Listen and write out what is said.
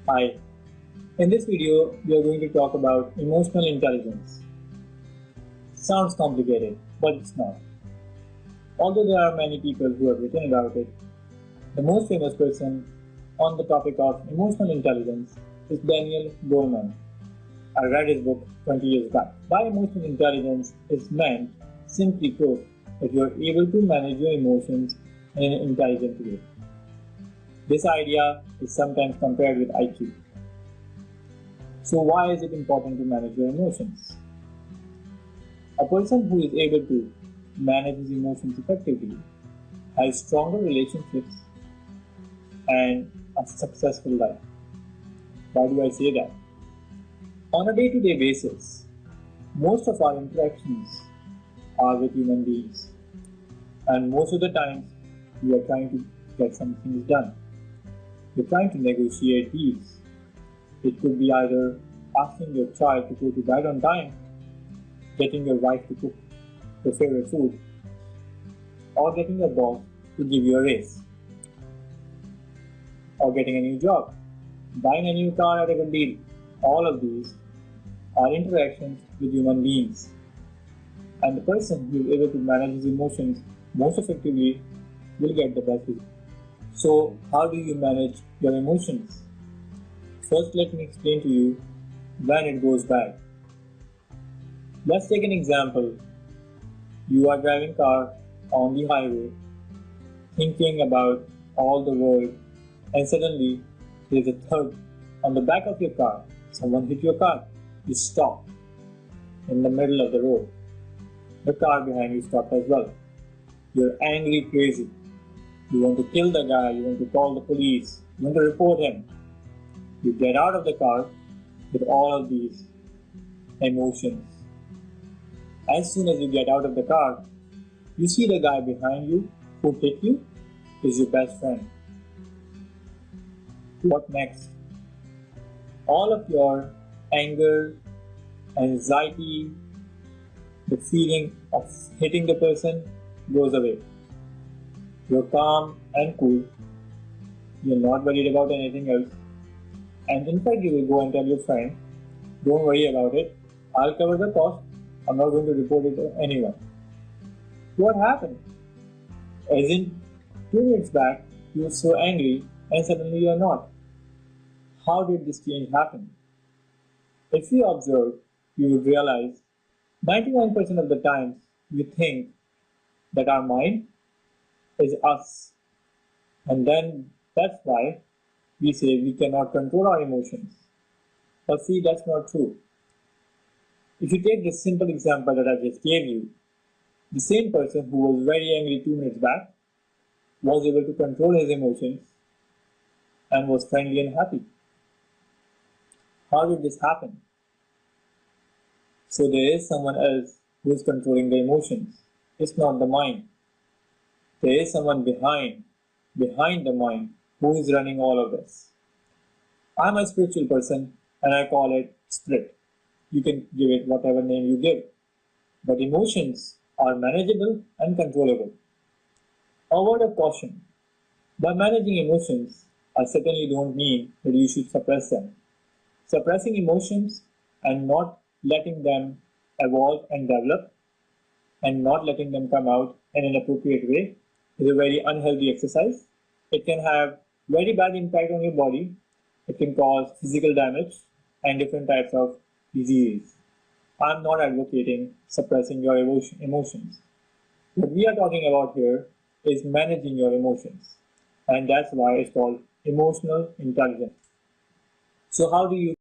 Hi, in this video we are going to talk about emotional intelligence. Sounds complicated, but it's not. Although there are many people who have written about it, the most famous person on the topic of emotional intelligence is Daniel Goleman. I read his book 20 years back. By emotional intelligence is meant, simply put, that you are able to manage your emotions in an intelligent way. This idea is sometimes compared with IQ. So why is it important to manage your emotions? A person who is able to manage his emotions effectively has stronger relationships and a successful life. Why do I say that? On a day-to-day basis, most of our interactions are with human beings, and most of the times we are trying to get some things done. We're trying to negotiate deals. It could be either asking your child to go to bed on time, getting your wife to cook your favorite food, or getting your boss to give you a raise, or getting a new job, buying a new car at a good deal. All of these are interactions with human beings. And the person who is able to manage his emotions most effectively will get the best result. So, how do you manage your emotions? First, let me explain to you when it goes bad. Let's take an example. You are driving car on the highway, thinking about all the world, and suddenly there is a thud on the back of your car. Someone hit your car. You stop in the middle of the road. The car behind you stopped as well. You're angry, crazy. You want to kill the guy, you want to call the police, you want to report him. You get out of the car with all of these emotions. As soon as you get out of the car, you see the guy behind you who hit you is your best friend. What next? All of your anger, anxiety, the feeling of hitting the person goes away. You're calm and cool. You're not worried about anything else. And in fact, you will go and tell your friend, don't worry about it. I'll cover the cost. I'm not going to report it to anyone. What happened? As in, 2 minutes back, you were so angry and suddenly you're not. How did this change happen? If you observe, you would realize 99% of the times we think that our mind is us. And then that's why we say we cannot control our emotions. But see, that's not true. If you take this simple example that I just gave you, the same person who was very angry 2 minutes back was able to control his emotions and was friendly and happy. How did this happen? So there is someone else who is controlling the emotions. It's not the mind. There is someone behind the mind who is running all of this. I'm a spiritual person and I call it spirit. You can give it whatever name you give. But emotions are manageable and controllable. A word of caution. By managing emotions, I certainly don't mean that you should suppress them. Suppressing emotions and not letting them evolve and develop and not letting them come out in an appropriate way is a very unhealthy exercise. It can have very bad impact on your body. It can cause physical damage and different types of diseases. I'm not advocating suppressing your emotions. What we are talking about here is managing your emotions. And that's why it's called emotional intelligence. So how do you